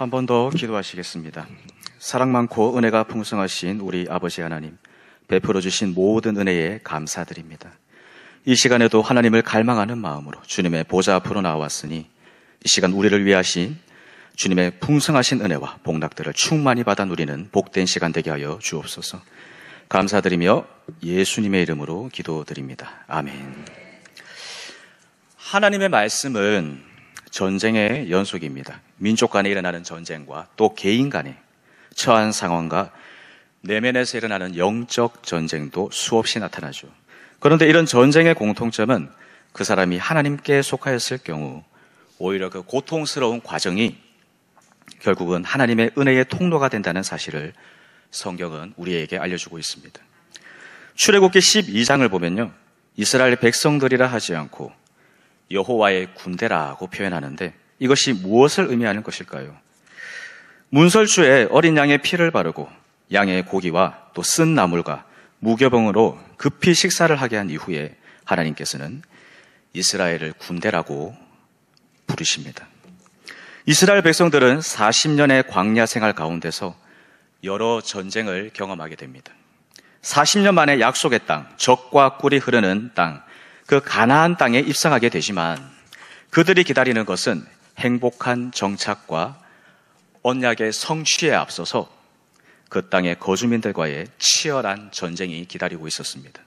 한 번 더 기도하시겠습니다. 사랑 많고 은혜가 풍성하신 우리 아버지 하나님, 베풀어 주신 모든 은혜에 감사드립니다. 이 시간에도 하나님을 갈망하는 마음으로 주님의 보좌 앞으로 나왔으니 이 시간 우리를 위하신 주님의 풍성하신 은혜와 복락들을 충만히 받아 누리는 복된 시간 되게 하여 주옵소서. 감사드리며 예수님의 이름으로 기도드립니다. 아멘. 하나님의 말씀은 전쟁의 연속입니다. 민족 간에 일어나는 전쟁과 또 개인 간에 처한 상황과 내면에서 일어나는 영적 전쟁도 수없이 나타나죠. 그런데 이런 전쟁의 공통점은 그 사람이 하나님께 속하였을 경우 오히려 그 고통스러운 과정이 결국은 하나님의 은혜의 통로가 된다는 사실을 성경은 우리에게 알려주고 있습니다. 출애굽기 12장을 보면요, 이스라엘 백성들이라 하지 않고 여호와의 군대라고 표현하는데 이것이 무엇을 의미하는 것일까요? 문설주에 어린 양의 피를 바르고 양의 고기와 또 쓴 나물과 무교병으로 급히 식사를 하게 한 이후에 하나님께서는 이스라엘을 군대라고 부르십니다. 이스라엘 백성들은 40년의 광야 생활 가운데서 여러 전쟁을 경험하게 됩니다. 40년 만에 약속의 땅, 젖과 꿀이 흐르는 땅, 그 가나안 땅에 입성하게 되지만 그들이 기다리는 것은 행복한 정착과 언약의 성취에 앞서서 그 땅의 거주민들과의 치열한 전쟁이 기다리고 있었습니다.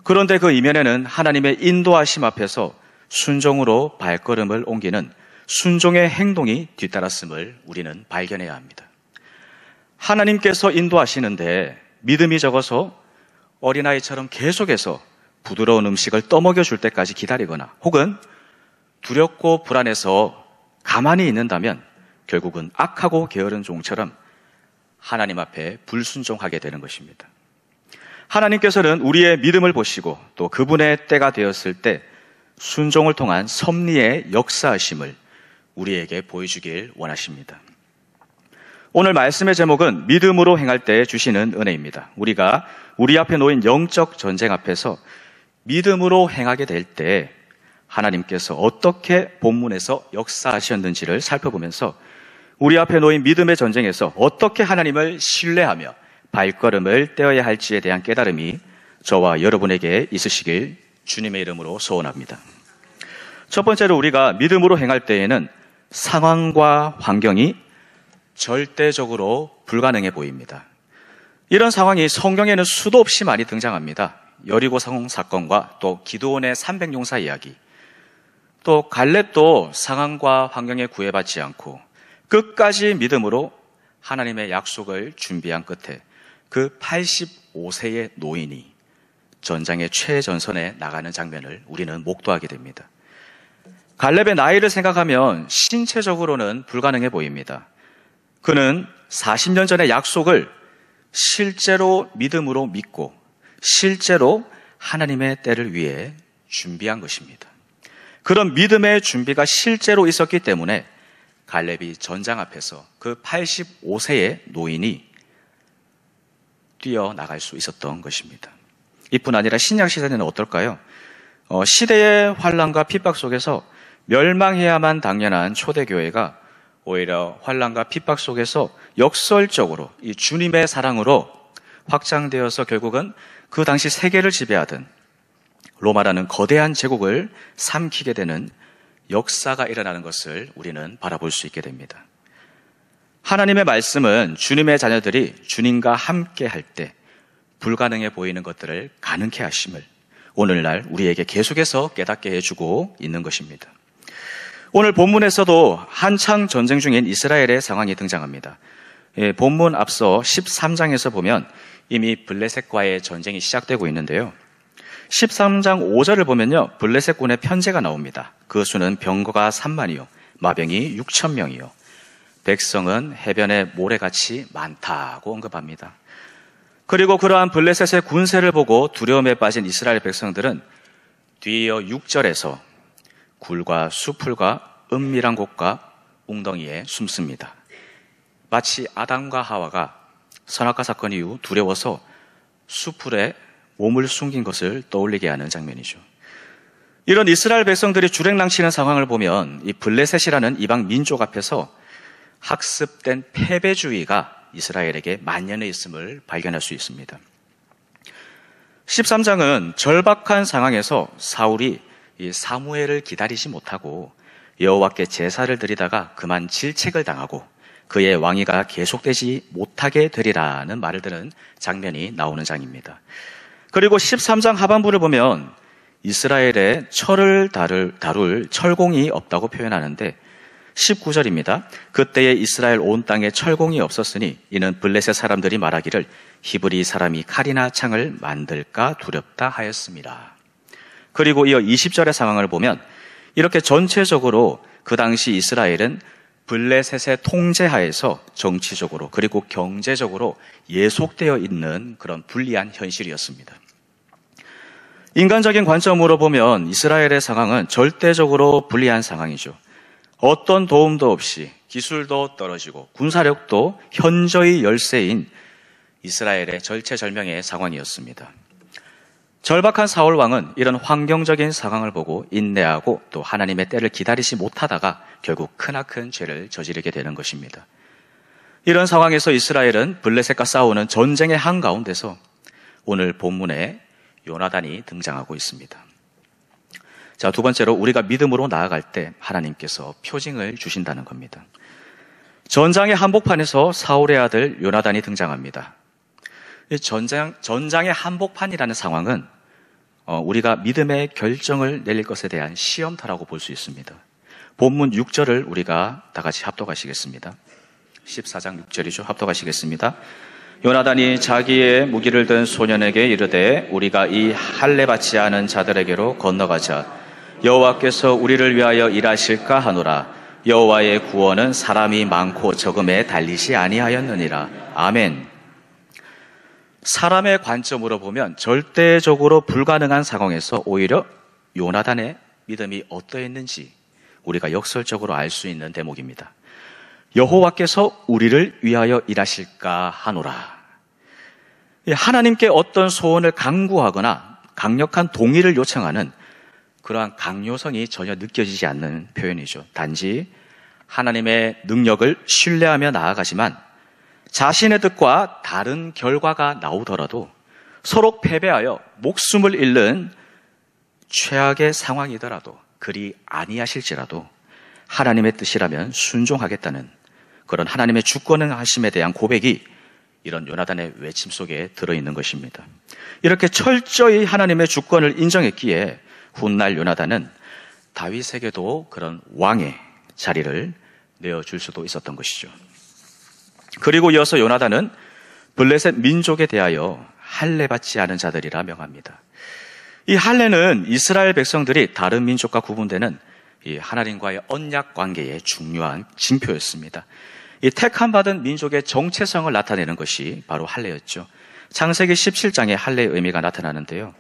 그런데 그 이면에는 하나님의 인도하심 앞에서 순종으로 발걸음을 옮기는 순종의 행동이 뒤따랐음을 우리는 발견해야 합니다. 하나님께서 인도하시는데 믿음이 적어서 어린아이처럼 계속해서 부드러운 음식을 떠먹여 줄 때까지 기다리거나 혹은 두렵고 불안해서 가만히 있는다면 결국은 악하고 게으른 종처럼 하나님 앞에 불순종하게 되는 것입니다. 하나님께서는 우리의 믿음을 보시고 또 그분의 때가 되었을 때 순종을 통한 섭리의 역사하심을 우리에게 보여주길 원하십니다. 오늘 말씀의 제목은 믿음으로 행할 때 주시는 은혜입니다. 우리가 우리 앞에 놓인 영적 전쟁 앞에서 믿음으로 행하게 될 때 하나님께서 어떻게 본문에서 역사하셨는지를 살펴보면서 우리 앞에 놓인 믿음의 전쟁에서 어떻게 하나님을 신뢰하며 발걸음을 떼어야 할지에 대한 깨달음이 저와 여러분에게 있으시길 주님의 이름으로 소원합니다. 첫 번째로 우리가 믿음으로 행할 때에는 상황과 환경이 절대적으로 불가능해 보입니다. 이런 상황이 성경에는 수도 없이 많이 등장합니다. 여리고 성 사건과 또 기드온의 300용사 이야기, 또 갈렙도 상황과 환경에 구애받지 않고 끝까지 믿음으로 하나님의 약속을 준비한 끝에 그 85세의 노인이 전장의 최전선에 나가는 장면을 우리는 목도하게 됩니다. 갈렙의 나이를 생각하면 신체적으로는 불가능해 보입니다. 그는 40년 전의 약속을 실제로 믿음으로 믿고 실제로 하나님의 때를 위해 준비한 것입니다. 그런 믿음의 준비가 실제로 있었기 때문에 갈렙이 전장 앞에서 그 85세의 노인이 뛰어나갈 수 있었던 것입니다. 이뿐 아니라 신약 시대는 어떨까요? 시대의 환난과 핍박 속에서 멸망해야만 당연한 초대교회가 오히려 환난과 핍박 속에서 역설적으로 이 주님의 사랑으로 확장되어서 결국은 그 당시 세계를 지배하던 로마라는 거대한 제국을 삼키게 되는 역사가 일어나는 것을 우리는 바라볼 수 있게 됩니다. 하나님의 말씀은 주님의 자녀들이 주님과 함께 할 때 불가능해 보이는 것들을 가능케 하심을 오늘날 우리에게 계속해서 깨닫게 해주고 있는 것입니다. 오늘 본문에서도 한창 전쟁 중인 이스라엘의 상황이 등장합니다. 본문 앞서 13장에서 보면 이미 블레셋과의 전쟁이 시작되고 있는데요. 13장 5절을 보면요, 블레셋군의 편제가 나옵니다. 그 수는 병거가 3만이요 마병이 6,000명이요 백성은 해변에 모래같이 많다고 언급합니다. 그리고 그러한 블레셋의 군세를 보고 두려움에 빠진 이스라엘 백성들은 뒤이어 6절에서 굴과 수풀과 은밀한 곳과 웅덩이에 숨습니다. 마치 아담과 하와가 선악과 사건 이후 두려워서 수풀에 몸을 숨긴 것을 떠올리게 하는 장면이죠. 이런 이스라엘 백성들이 주랭랑치는 상황을 보면 이 블레셋이라는 이방 민족 앞에서 학습된 패배주의가 이스라엘에게 만연해 있음을 발견할 수 있습니다. 13장은 절박한 상황에서 사울이 이 사무엘을 기다리지 못하고 여호와께 제사를 드리다가 그만 질책을 당하고 그의 왕위가 계속되지 못하게 되리라는 말을 들은 장면이 나오는 장입니다. 그리고 13장 하반부를 보면 이스라엘의 철을 다룰 철공이 없다고 표현하는데 19절입니다. 그때에 이스라엘 온 땅에 철공이 없었으니 이는 블레셋 사람들이 말하기를 히브리 사람이 칼이나 창을 만들까 두렵다 하였습니다. 그리고 이어 20절의 상황을 보면 이렇게 전체적으로 그 당시 이스라엘은 블레셋의 통제하에서 정치적으로 그리고 경제적으로 예속되어 있는 그런 불리한 현실이었습니다. 인간적인 관점으로 보면 이스라엘의 상황은 절대적으로 불리한 상황이죠. 어떤 도움도 없이 기술도 떨어지고 군사력도 현저히 열세인 이스라엘의 절체절명의 상황이었습니다. 절박한 사울 왕은 이런 환경적인 상황을 보고 인내하고 또 하나님의 때를 기다리지 못하다가 결국 크나큰 죄를 저지르게 되는 것입니다. 이런 상황에서 이스라엘은 블레셋과 싸우는 전쟁의 한가운데서 오늘 본문에 요나단이 등장하고 있습니다. 자, 두 번째로 우리가 믿음으로 나아갈 때 하나님께서 표징을 주신다는 겁니다. 전장의 한복판에서 사울의 아들 요나단이 등장합니다. 전장의 한복판이라는 상황은 우리가 믿음의 결정을 내릴 것에 대한 시험터라고 볼 수 있습니다. 본문 6절을 우리가 다 같이 합독하시겠습니다. 14장 6절이죠. 합독하시겠습니다. 요나단이 자기의 무기를 든 소년에게 이르되 우리가 이 할례 받지 않은 자들에게로 건너가자. 여호와께서 우리를 위하여 일하실까 하노라. 여호와의 구원은 사람이 많고 적음에 달리지 아니하였느니라. 아멘. 사람의 관점으로 보면 절대적으로 불가능한 상황에서 오히려 요나단의 믿음이 어떠했는지 우리가 역설적으로 알 수 있는 대목입니다. 여호와께서 우리를 위하여 일하실까 하노라. 하나님께 어떤 소원을 강구하거나 강력한 동의를 요청하는 그러한 강요성이 전혀 느껴지지 않는 표현이죠. 단지 하나님의 능력을 신뢰하며 나아가지만 자신의 뜻과 다른 결과가 나오더라도 서로 패배하여 목숨을 잃는 최악의 상황이더라도 그리 아니하실지라도 하나님의 뜻이라면 순종하겠다는 그런 하나님의 주권능하심에 대한 고백이 이런 요나단의 외침 속에 들어있는 것입니다. 이렇게 철저히 하나님의 주권을 인정했기에 훗날 요나단은 다윗에게도 그런 왕의 자리를 내어줄 수도 있었던 것이죠. 그리고 이어서 요나단은 블레셋 민족에 대하여 할례 받지 않은 자들이라 명합니다. 이 할례는 이스라엘 백성들이 다른 민족과 구분되는 이 하나님과의 언약 관계의 중요한 징표였습니다. 이 택함 받은 민족의 정체성을 나타내는 것이 바로 할례였죠. 창세기 17장에 할례의 의미가 나타나는데요.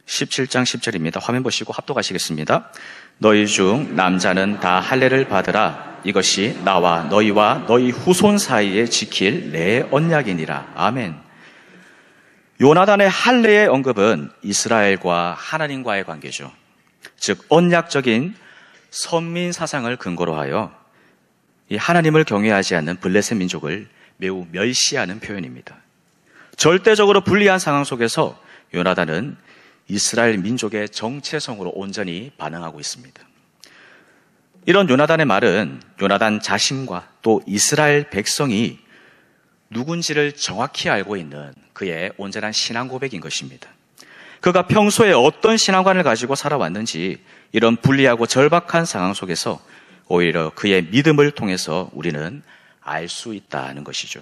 17장 10절입니다. 화면 보시고 합독하시겠습니다. 너희 중 남자는 다 할례를 받으라. 이것이 나와 너희와 너희 후손 사이에 지킬 내 언약이니라. 아멘. 요나단의 할례의 언급은 이스라엘과 하나님과의 관계죠. 즉 언약적인 선민 사상을 근거로 하여 이 하나님을 경외하지 않는 블레셋 민족을 매우 멸시하는 표현입니다. 절대적으로 불리한 상황 속에서 요나단은 이스라엘 민족의 정체성으로 온전히 반응하고 있습니다. 이런 요나단의 말은 요나단 자신과 또 이스라엘 백성이 누군지를 정확히 알고 있는 그의 온전한 신앙 고백인 것입니다. 그가 평소에 어떤 신앙관을 가지고 살아왔는지 이런 불리하고 절박한 상황 속에서 오히려 그의 믿음을 통해서 우리는 알 수 있다는 것이죠.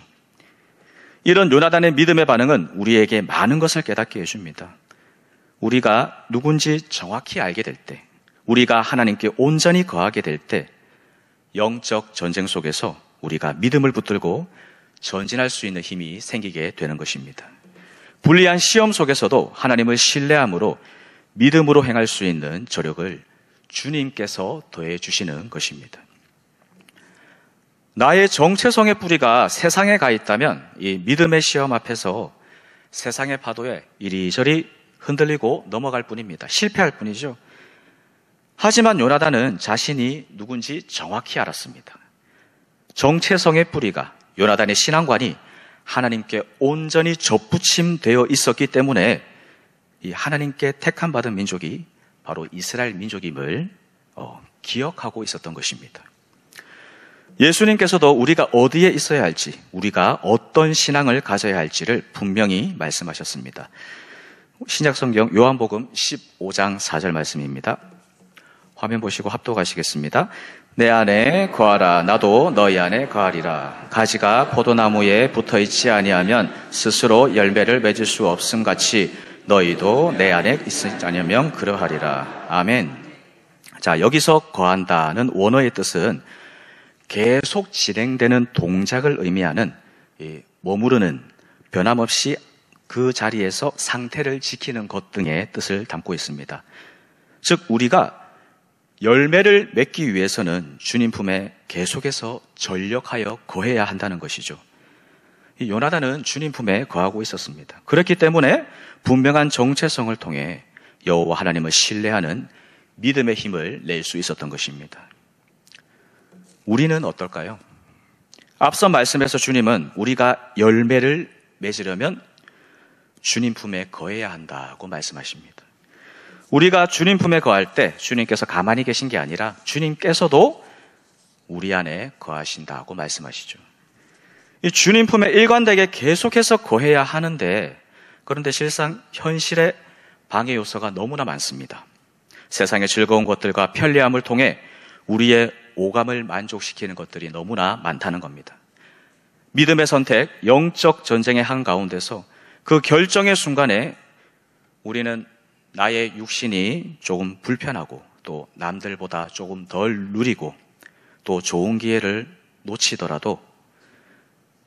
이런 요나단의 믿음의 반응은 우리에게 많은 것을 깨닫게 해줍니다. 우리가 누군지 정확히 알게 될 때, 우리가 하나님께 온전히 거하게 될 때 영적 전쟁 속에서 우리가 믿음을 붙들고 전진할 수 있는 힘이 생기게 되는 것입니다. 불리한 시험 속에서도 하나님을 신뢰함으로 믿음으로 행할 수 있는 저력을 주님께서 더해 주시는 것입니다. 나의 정체성의 뿌리가 세상에 가 있다면 이 믿음의 시험 앞에서 세상의 파도에 이리저리 흔들리고 넘어갈 뿐입니다. 실패할 뿐이죠. 하지만 요나단은 자신이 누군지 정확히 알았습니다. 정체성의 뿌리가 요나단의 신앙관이 하나님께 온전히 접붙임되어 있었기 때문에 이 하나님께 택함받은 민족이 바로 이스라엘 민족임을 기억하고 있었던 것입니다. 예수님께서도 우리가 어디에 있어야 할지, 우리가 어떤 신앙을 가져야 할지를 분명히 말씀하셨습니다. 신약성경 요한복음 15장 4절 말씀입니다. 화면 보시고 합독하시겠습니다. 내 안에 거하라. 나도 너희 안에 거하리라. 가지가 포도나무에 붙어있지 아니하면 스스로 열매를 맺을 수 없음 같이 너희도 내 안에 있지 않으면 그러하리라. 아멘. 자, 여기서 거한다는 원어의 뜻은 계속 진행되는 동작을 의미하는 머무르는, 변함없이 그 자리에서 상태를 지키는 것 등의 뜻을 담고 있습니다. 즉 우리가 열매를 맺기 위해서는 주님 품에 계속해서 전력하여 거해야 한다는 것이죠. 이 요나단은 주님 품에 거하고 있었습니다. 그렇기 때문에 분명한 정체성을 통해 여호와 하나님을 신뢰하는 믿음의 힘을 낼 수 있었던 것입니다. 우리는 어떨까요? 앞서 말씀에서 주님은 우리가 열매를 맺으려면 주님 품에 거해야 한다고 말씀하십니다. 우리가 주님 품에 거할 때 주님께서 가만히 계신 게 아니라 주님께서도 우리 안에 거하신다고 말씀하시죠. 이 주님 품에 일관되게 계속해서 거해야 하는데, 그런데 실상 현실의 방해 요소가 너무나 많습니다. 세상의 즐거운 것들과 편리함을 통해 우리의 오감을 만족시키는 것들이 너무나 많다는 겁니다. 믿음의 선택, 영적 전쟁의 한가운데서 그 결정의 순간에 우리는 나의 육신이 조금 불편하고 또 남들보다 조금 덜 누리고 또 좋은 기회를 놓치더라도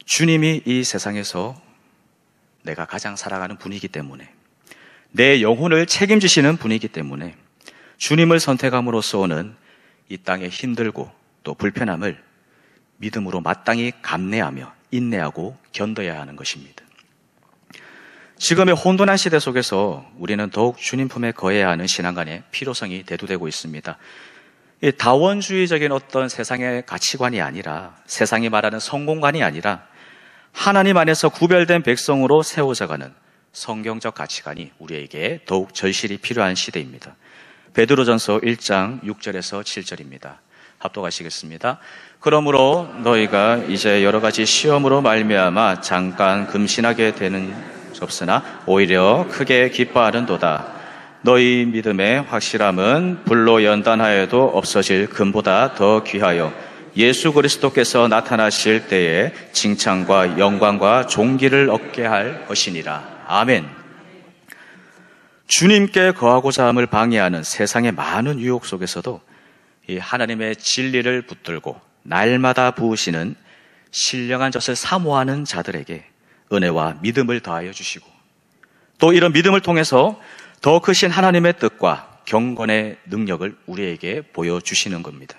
주님이 이 세상에서 내가 가장 사랑하는 분이기 때문에, 내 영혼을 책임지시는 분이기 때문에 주님을 선택함으로써 오는 이 땅의 힘들고 또 불편함을 믿음으로 마땅히 감내하며 인내하고 견뎌야 하는 것입니다. 지금의 혼돈한 시대 속에서 우리는 더욱 주님 품에 거해야 하는 신앙관의 필요성이 대두되고 있습니다. 이 다원주의적인 어떤 세상의 가치관이 아니라, 세상이 말하는 성공관이 아니라 하나님 안에서 구별된 백성으로 세워져가는 성경적 가치관이 우리에게 더욱 절실히 필요한 시대입니다. 베드로전서 1장 6절에서 7절입니다. 합독하시겠습니다. 그러므로 너희가 이제 여러 가지 시험으로 말미암아 잠깐 금신하게 되는 없으나 오히려 크게 기뻐하는도다. 너희 믿음의 확실함은 불로 연단하여도 없어질 금보다 더 귀하여 예수 그리스도께서 나타나실 때에 칭찬과 영광과 존귀를 얻게 할 것이니라. 아멘. 주님께 거하고자 함을 방해하는 세상의 많은 유혹 속에서도 이 하나님의 진리를 붙들고 날마다 부으시는 신령한 젖을 사모하는 자들에게 은혜와 믿음을 더하여 주시고, 또 이런 믿음을 통해서 더 크신 하나님의 뜻과 경건의 능력을 우리에게 보여주시는 겁니다.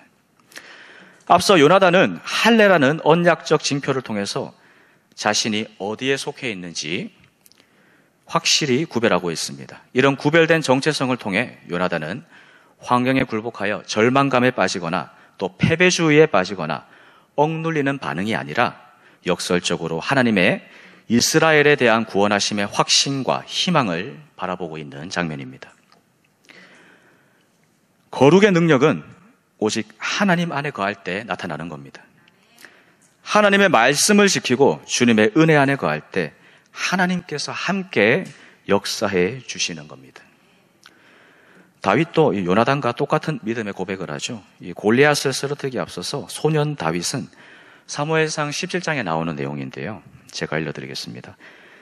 앞서 요나단은 할례라는 언약적 징표를 통해서 자신이 어디에 속해 있는지 확실히 구별하고 있습니다. 이런 구별된 정체성을 통해 요나단은 환경에 굴복하여 절망감에 빠지거나 또 패배주의에 빠지거나 억눌리는 반응이 아니라 역설적으로 하나님의 이스라엘에 대한 구원하심의 확신과 희망을 바라보고 있는 장면입니다. 거룩의 능력은 오직 하나님 안에 거할 때 나타나는 겁니다. 하나님의 말씀을 지키고 주님의 은혜 안에 거할 때 하나님께서 함께 역사해 주시는 겁니다. 다윗도 요나단과 똑같은 믿음의 고백을 하죠. 이 골리앗을 쓰러뜨리기 앞서서 소년 다윗은 사무엘상 17장에 나오는 내용인데요. 제가 알려드리겠습니다.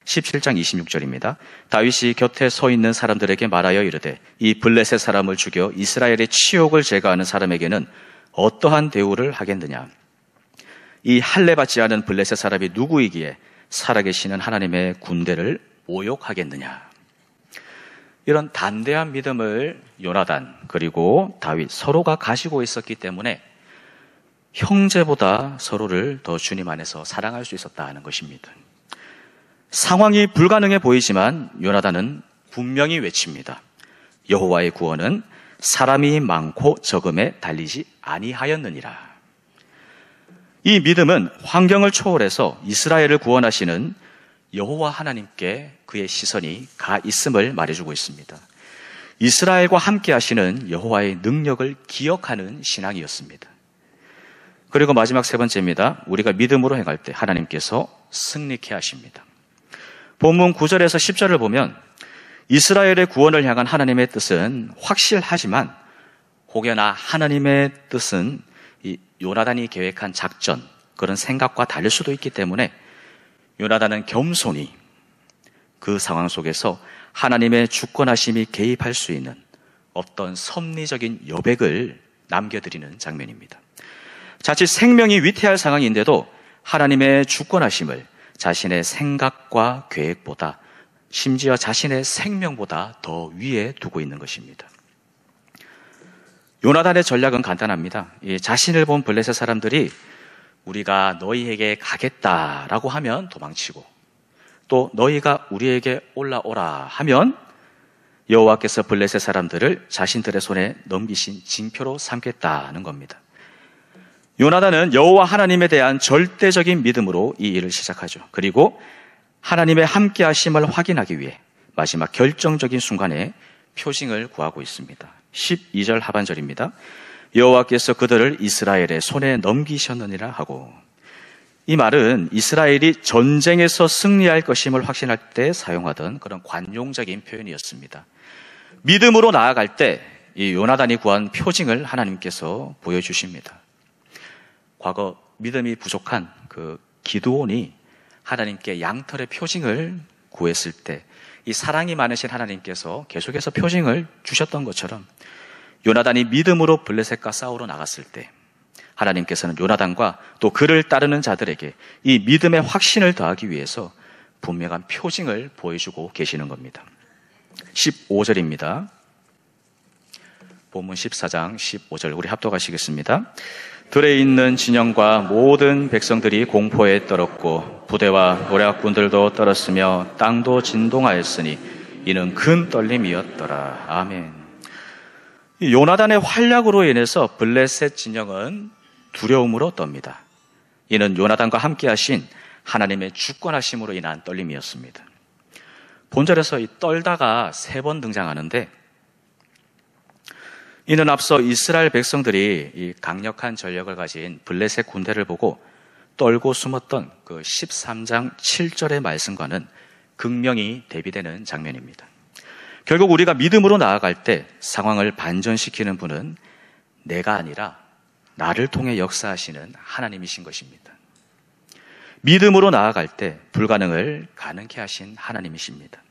17장 26절입니다. 다윗이 곁에 서 있는 사람들에게 말하여 이르되 이 블레셋 사람을 죽여 이스라엘의 치욕을 제거하는 사람에게는 어떠한 대우를 하겠느냐. 이 할례 받지 않은 블레셋 사람이 누구이기에 살아계시는 하나님의 군대를 모욕하겠느냐. 이런 담대한 믿음을 요나단 그리고 다윗 서로가 가지고 있었기 때문에 형제보다 서로를 더 주님 안에서 사랑할 수 있었다 하는 것입니다. 상황이 불가능해 보이지만 요나단은 분명히 외칩니다. 여호와의 구원은 사람이 많고 적음에 달리지 아니하였느니라. 이 믿음은 환경을 초월해서 이스라엘을 구원하시는 여호와 하나님께 그의 시선이 가 있음을 말해주고 있습니다. 이스라엘과 함께 하시는 여호와의 능력을 기억하는 신앙이었습니다. 그리고 마지막 세 번째입니다. 우리가 믿음으로 행할 때 하나님께서 승리케 하십니다. 본문 9절에서 10절을 보면 이스라엘의 구원을 향한 하나님의 뜻은 확실하지만 혹여나 하나님의 뜻은 이 요나단이 계획한 작전, 그런 생각과 다를 수도 있기 때문에 요나단은 겸손히 그 상황 속에서 하나님의 주권하심이 개입할 수 있는 어떤 섭리적인 여백을 남겨드리는 장면입니다. 자칫 생명이 위태할 상황인데도 하나님의 주권하심을 자신의 생각과 계획보다, 심지어 자신의 생명보다 더 위에 두고 있는 것입니다. 요나단의 전략은 간단합니다. 자신을 본 블레셋 사람들이 우리가 너희에게 가겠다라고 하면 도망치고, 또 너희가 우리에게 올라오라 하면 여호와께서 블레셋 사람들을 자신들의 손에 넘기신 징표로 삼겠다는 겁니다. 요나단은 여호와 하나님에 대한 절대적인 믿음으로 이 일을 시작하죠. 그리고 하나님의 함께 하심을 확인하기 위해 마지막 결정적인 순간에 표징을 구하고 있습니다. 12절 하반절입니다. 여호와께서 그들을 이스라엘의 손에 넘기셨느니라 하고, 이 말은 이스라엘이 전쟁에서 승리할 것임을 확신할 때 사용하던 그런 관용적인 표현이었습니다. 믿음으로 나아갈 때 이 요나단이 구한 표징을 하나님께서 보여주십니다. 과거 믿음이 부족한 그 기드온이 하나님께 양털의 표징을 구했을 때 이 사랑이 많으신 하나님께서 계속해서 표징을 주셨던 것처럼 요나단이 믿음으로 블레셋과 싸우러 나갔을 때 하나님께서는 요나단과 또 그를 따르는 자들에게 이 믿음의 확신을 더하기 위해서 분명한 표징을 보여주고 계시는 겁니다. 15절입니다. 본문 14장 15절 우리 합독하시겠습니다. 들에 있는 진영과 모든 백성들이 공포에 떨었고 부대와 노략군들도 떨었으며 땅도 진동하였으니 이는 큰 떨림이었더라. 아멘. 요나단의 활약으로 인해서 블레셋 진영은 두려움으로 떱니다. 이는 요나단과 함께 하신 하나님의 주권하심으로 인한 떨림이었습니다. 본절에서 이 떨다가 3번 등장하는데, 이는 앞서 이스라엘 백성들이 이 강력한 전력을 가진 블레셋 군대를 보고 떨고 숨었던 그 13장 7절의 말씀과는 극명히 대비되는 장면입니다. 결국 우리가 믿음으로 나아갈 때 상황을 반전시키는 분은 내가 아니라 나를 통해 역사하시는 하나님이신 것입니다. 믿음으로 나아갈 때 불가능을 가능케 하신 하나님이십니다.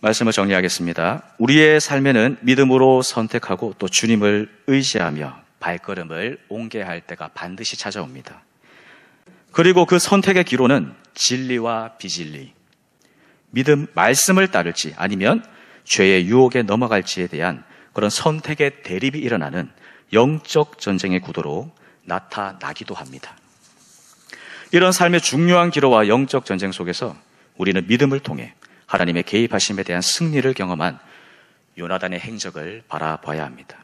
말씀을 정리하겠습니다. 우리의 삶에는 믿음으로 선택하고 또 주님을 의지하며 발걸음을 옮겨야 할 때가 반드시 찾아옵니다. 그리고 그 선택의 기로는 진리와 비진리, 믿음, 말씀을 따를지 아니면 죄의 유혹에 넘어갈지에 대한 그런 선택의 대립이 일어나는 영적 전쟁의 구도로 나타나기도 합니다. 이런 삶의 중요한 기로와 영적 전쟁 속에서 우리는 믿음을 통해 하나님의 개입하심에 대한 승리를 경험한 요나단의 행적을 바라봐야 합니다.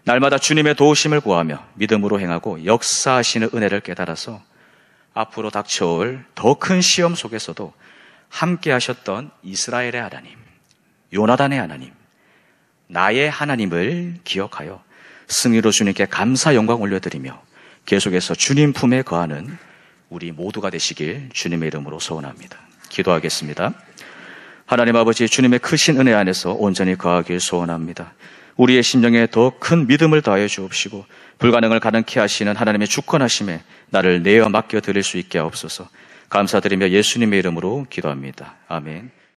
날마다 주님의 도우심을 구하며 믿음으로 행하고 역사하시는 은혜를 깨달아서 앞으로 닥쳐올 더 큰 시험 속에서도 함께 하셨던 이스라엘의 하나님, 요나단의 하나님, 나의 하나님을 기억하여 승리로 주님께 감사 영광 올려드리며 계속해서 주님 품에 거하는 우리 모두가 되시길 주님의 이름으로 소원합니다. 기도하겠습니다. 하나님 아버지, 주님의 크신 은혜 안에서 온전히 거하길 소원합니다. 우리의 심령에 더 큰 믿음을 더하여 주옵시고 불가능을 가능케 하시는 하나님의 주권하심에 나를 내어 맡겨 드릴 수 있게 하옵소서. 감사드리며 예수님의 이름으로 기도합니다. 아멘.